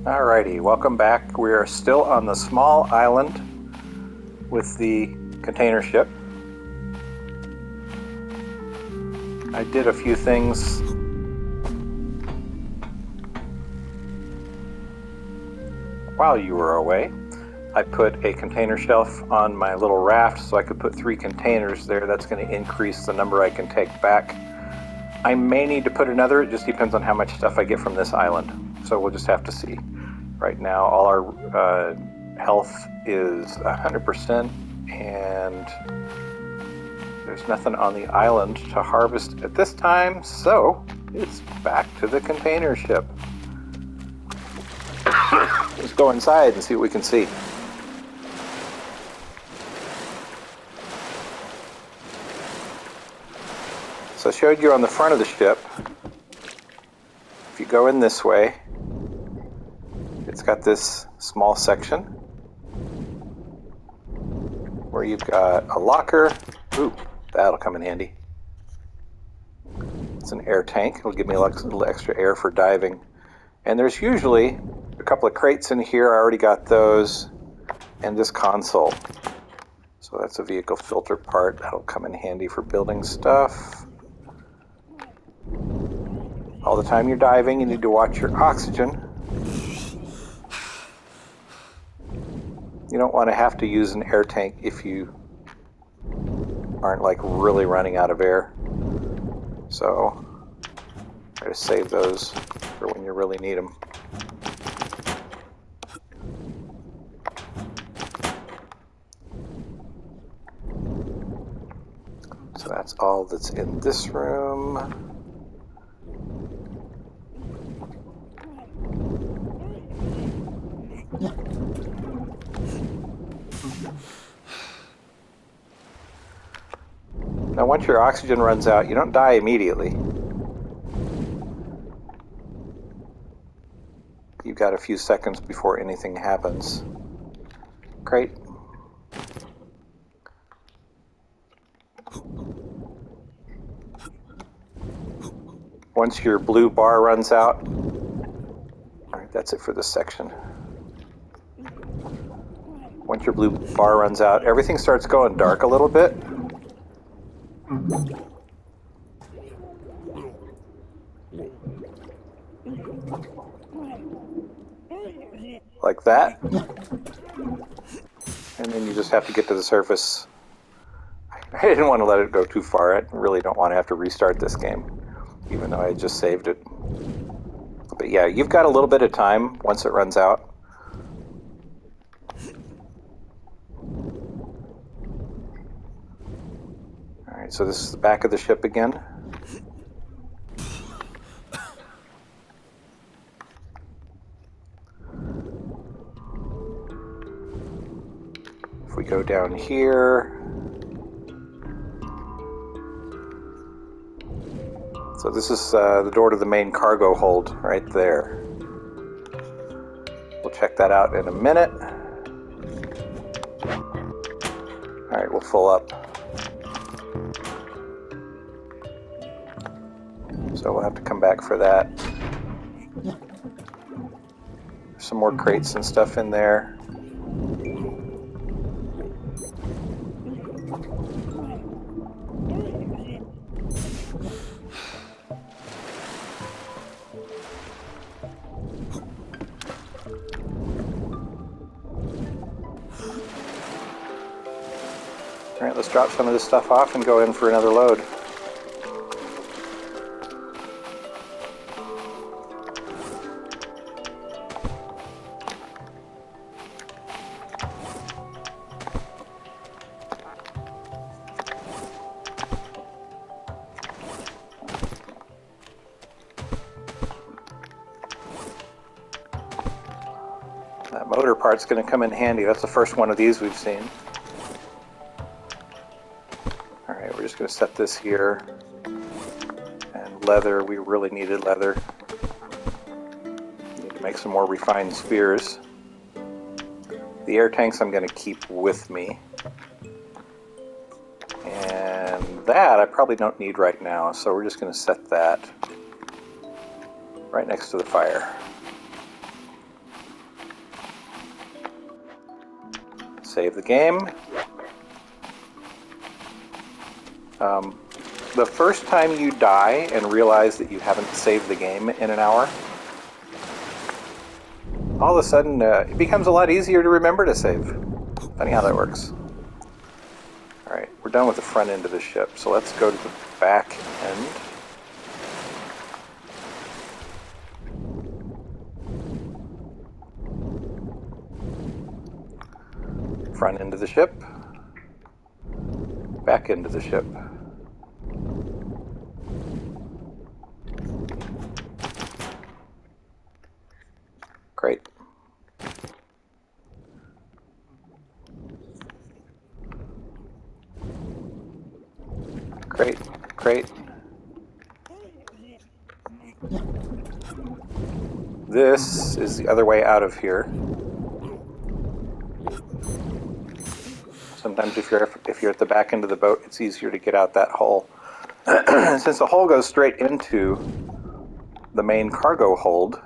Alrighty, welcome back. We are still on the small island with the container ship. I did a few things. While you were away, I put a container shelf on my little raft so I could put 3 containers there. That's going to increase the number I can take back. I may need to put another. It just depends on how much stuff I get from this island. So we'll just have to see. Right now, all our health is 100%, and there's nothing on the island to harvest at this time, so it's back to the container ship. Let's go inside and see what we can see. So I showed you on the front of the ship. If you go in this way, it's got this small section where you've got a locker. Ooh, that'll come in handy. It's an air tank. It'll give me a little extra air for diving. And there's usually a couple of crates in here. I already got those. And this console. So that's a vehicle filter part. That'll come in handy for building stuff. All the time you're diving, you need to watch your oxygen. You don't want to have to use an air tank if you aren't like really running out of air. So try to save those for when you really need them. So that's all that's in this room. Now once your oxygen runs out, you don't die immediately. You've got a few seconds before anything happens. Great. Once your blue bar runs out, all right, that's it for this section. Once your blue bar runs out, everything starts going dark a little bit. Like that. And then you just have to get to the surface. I didn't want to let it go too far. I really don't want to have to restart this game, even though I just saved it. But yeah, you've got a little bit of time once it runs out. Alright, so this is the back of the ship again. If we go down here, so this is the door to the main cargo hold right there. We'll check that out in a minute. Alright, we'll fill up. So we'll have to come back for that. There's some more crates and stuff in there. Alright, let's drop some of this stuff off and go in for another load. That motor part's going to come in handy. That's the first one of these we've seen. Alright, we're just going to set this here. And leather, we really needed leather. Need to make some more refined spears. The air tanks I'm going to keep with me. And that I probably don't need right now, so we're just going to set that right next to the fire. Save the game. The first time you die and realize that you haven't saved the game in an hour, all of a sudden it becomes a lot easier to remember to save. Funny how that works. Alright, we're done with the front end of the ship, so let's go to the back end. Front end of the ship. Back end of the ship. Great. Great, great. This is the other way out of here. Sometimes if you're at the back end of the boat, it's easier to get out that hole. Since the hole goes straight into the main cargo hold,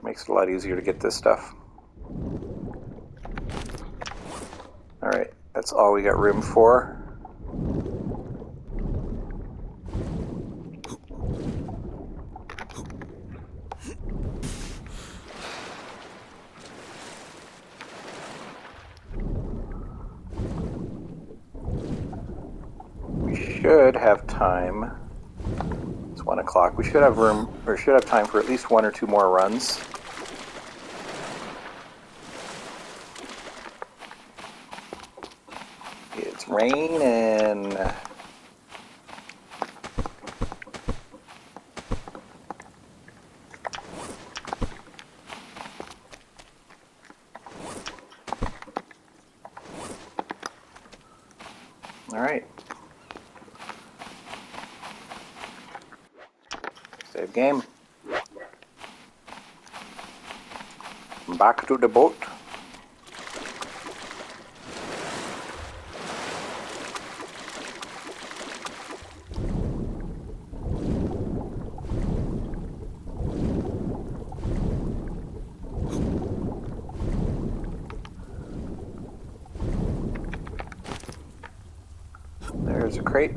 makes it a lot easier to get this stuff. Alright, that's all we got room for. We should have time. It's 1 o'clock. We should have room, or should have time for at least 1 or 2 more runs. It's raining. All right. Save game. Back to the boat. There's a crate.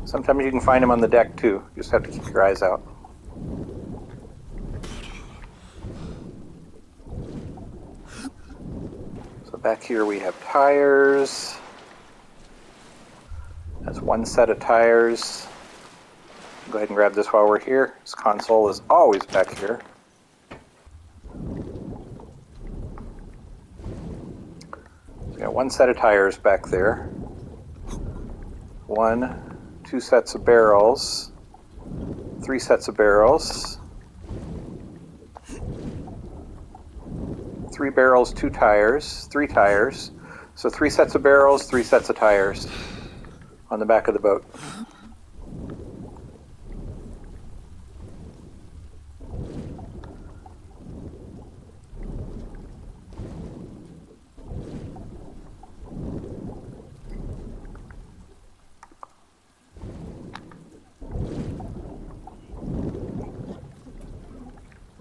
Sometimes you can find them on the deck too. You just have to keep your eyes out. So back here we have tires. That's 1 set of tires. Go ahead and grab this while we're here. This console is always back here. So we got 1 set of tires back there. 1, 2 sets of barrels, 3 sets of barrels, 3 barrels, 2 tires, 3 tires. So 3 sets of barrels, 3 sets of tires on the back of the boat.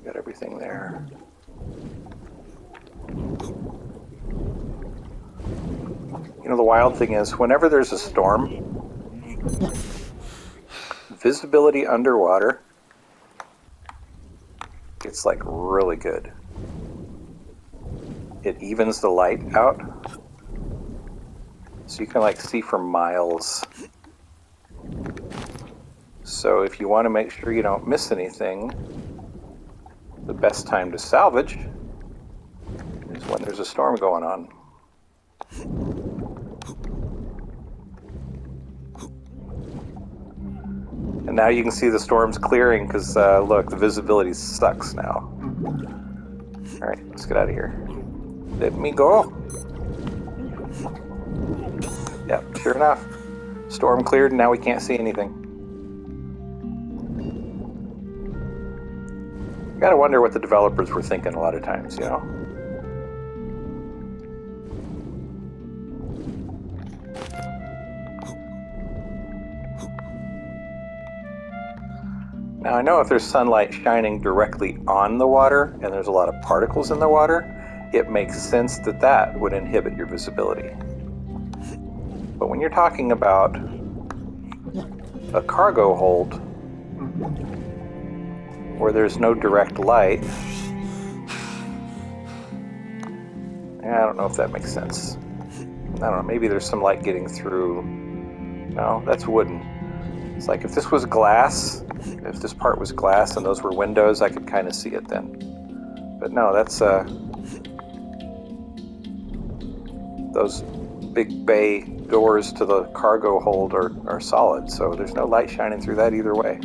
Got everything there. You know, the wild thing is, whenever there's a storm, visibility underwater gets like really good. It evens the light out, so you can like see for miles. So if you want to make sure you don't miss anything, the best time to salvage is when there's a storm going on. And now you can see the storm's clearing because look, the visibility sucks now. Alright, let's get out of here. Let me go. Yep, sure enough. Storm cleared and now we can't see anything. You gotta wonder what the developers were thinking a lot of times, you know? Now I know if there's sunlight shining directly on the water and there's a lot of particles in the water, it makes sense that that would inhibit your visibility. But when you're talking about a cargo hold where there's no direct light, I don't know if that makes sense. I don't know, maybe there's some light getting through. No, that's wooden. It's like if this was glass, if this part was glass and those were windows, I could kind of see it then. But no, that's those big bay doors to the cargo hold are solid, so there's no light shining through that either way.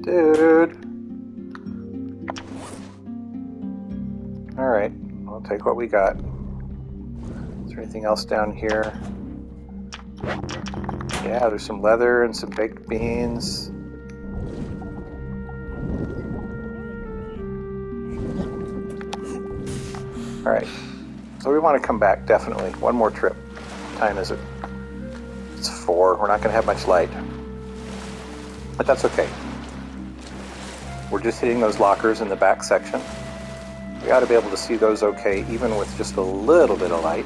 Dude. Alright, I'll take what we got. Is there anything else down here? Yeah, there's some leather and some baked beans. Alright, so we want to come back, definitely. One more trip. What time is it? It's 4. We're not going to have much light. But that's okay. We're just hitting those lockers in the back section. We ought to be able to see those okay, even with just a little bit of light.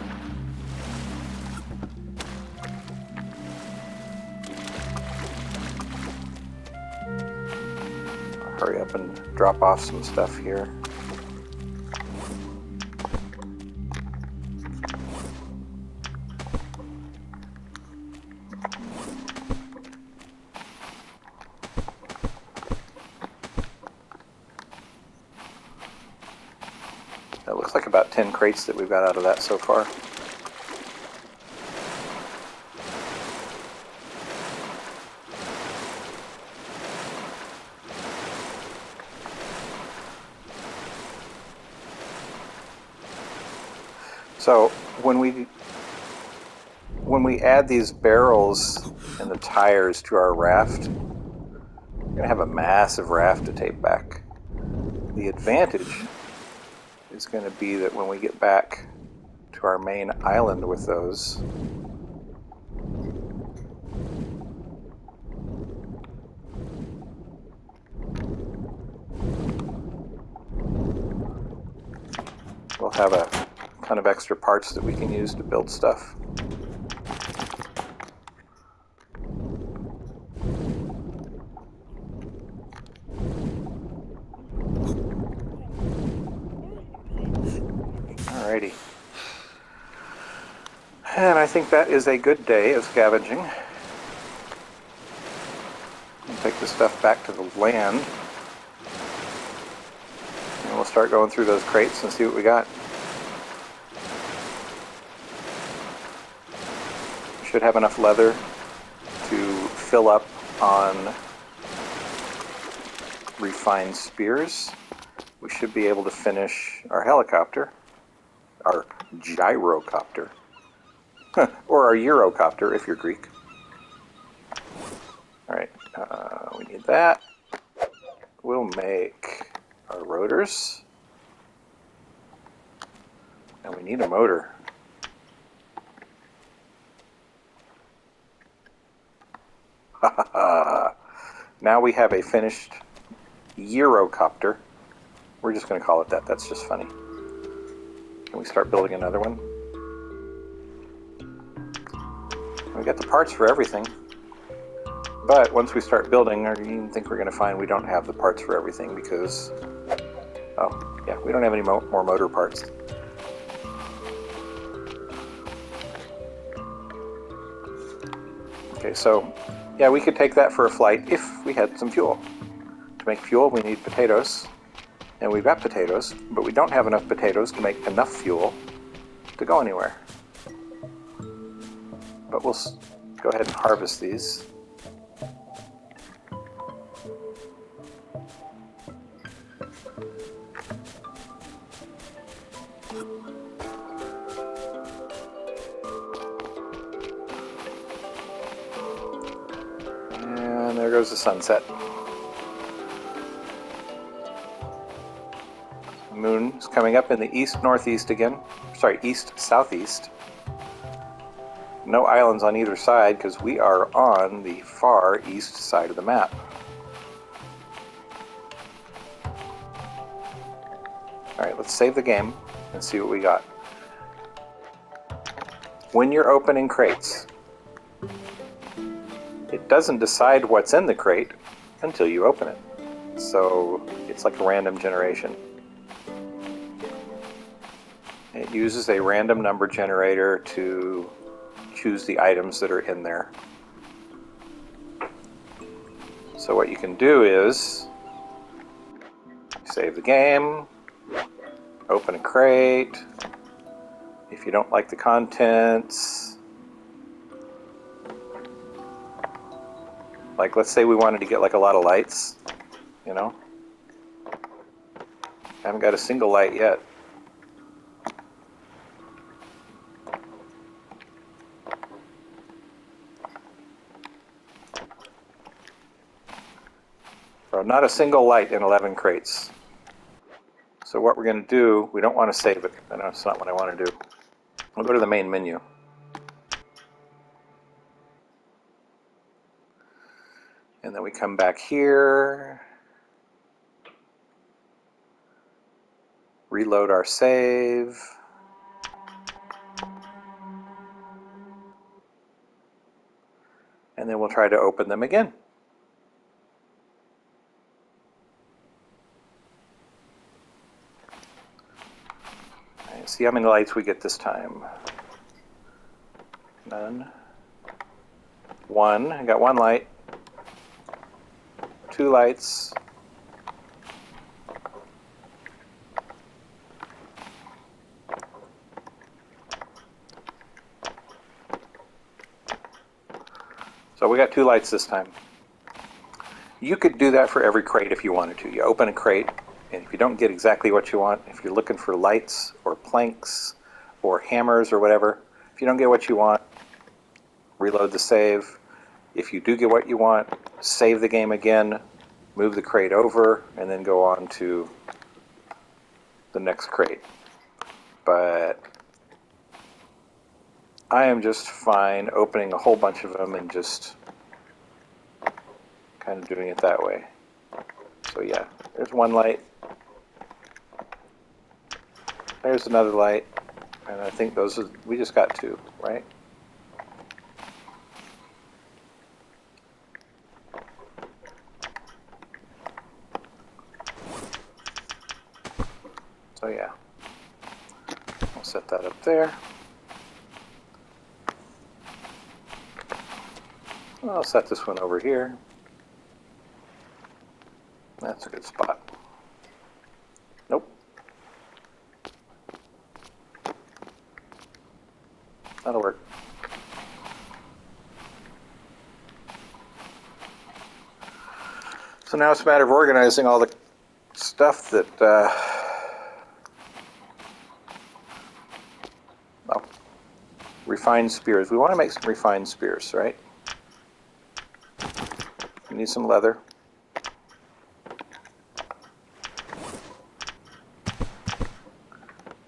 I'll hurry up and drop off some stuff here. That looks like about 10 crates that we've got out of that so far. So when we add these barrels and the tires to our raft, we're going to have a massive raft to take back. The advantage is going to be that when we get back to our main island with those, we'll have a ton of extra parts that we can use to build stuff. Alrighty. And I think that is a good day of scavenging. We'll take the stuff back to the land. And we'll start going through those crates and see what we got. We should have enough leather to fill up on refined spears. We should be able to finish our helicopter, our gyrocopter, or our Eurocopter if you're Greek. Alright, we need that. We'll make our rotors. And we need a motor. Now we have a finished Eurocopter. We're just going to call it that. That's just funny. Can we start building another one? We got the parts for everything. But once we start building, I think we're going to find we don't have the parts for everything because... Oh, yeah, we don't have any more motor parts. Okay, so, yeah, we could take that for a flight if we had some fuel. To make fuel, we need potatoes. And we've got potatoes, but we don't have enough potatoes to make enough fuel to go anywhere. But we'll go ahead and harvest these. goes the sunset. The moon is coming up in the east-northeast again. Sorry, east-southeast. No islands on either side because we are on the far east side of the map. Alright, let's save the game and see what we got. When you're opening crates, it doesn't decide what's in the crate until you open it. So it's like a random generation. It uses a random number generator to choose the items that are in there. So what you can do is save the game, open a crate. If you don't like the contents, like let's say we wanted to get like a lot of lights, you know, haven't got a single light yet. So not a single light in 11 crates. So what we're going to do, we don't want to save it. That's not what I want to do. We'll go to the main menu. And then we come back here. Reload our save. And then we'll try to open them again. See how many lights we get this time. None. One. I got one light. 2 lights. So we got 2 lights this time. You could do that for every crate if you wanted to. You open a crate, and if you don't get exactly what you want, if you're looking for lights or planks or hammers or whatever, if you don't get what you want, reload the save. If you do get what you want, save the game again, move the crate over, and then go on to the next crate. But I am just fine opening a whole bunch of them and just kind of doing it that way. So yeah, there's one light. There's another light. And I think those are, we just got 2, right? So yeah, I'll set that up there. I'll set this one over here. That's a good spot. Nope. That'll work. So now it's a matter of organizing all the stuff that refined spears. We want to make some refined spears, right? We need some leather.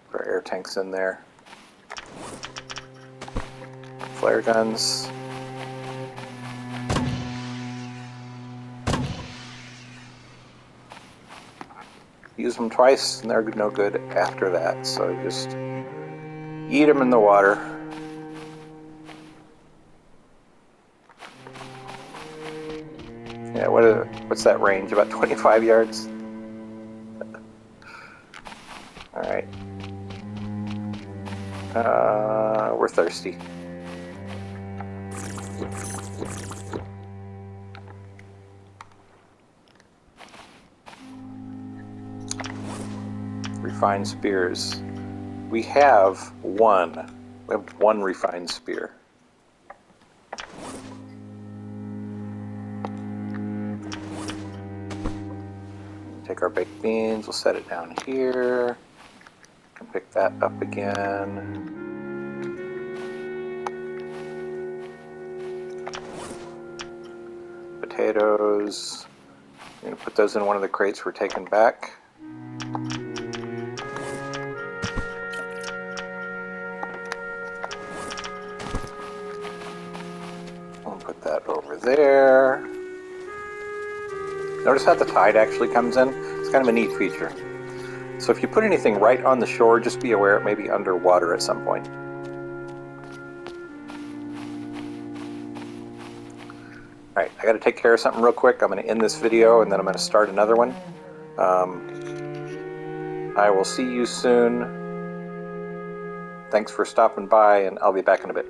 Put our air tanks in there. Flare guns. Use them twice and they're no good after that, so you just eat them in the water. Yeah, what's that range? About 25 yards? Alright. We're thirsty. Refined spears. We have one. We have one refined spear. Take our baked beans, we'll set it down here. And pick that up again. potatoes. I'm going to put those in one of the crates we're taking back. I'll put that over there. Notice how the tide actually comes in? It's kind of a neat feature. So if you put anything right on the shore, just be aware it may be underwater at some point. Alright, I got to take care of something real quick. I'm going to end this video and then I'm going to start another one. I will see you soon. Thanks for stopping by, and I'll be back in a bit.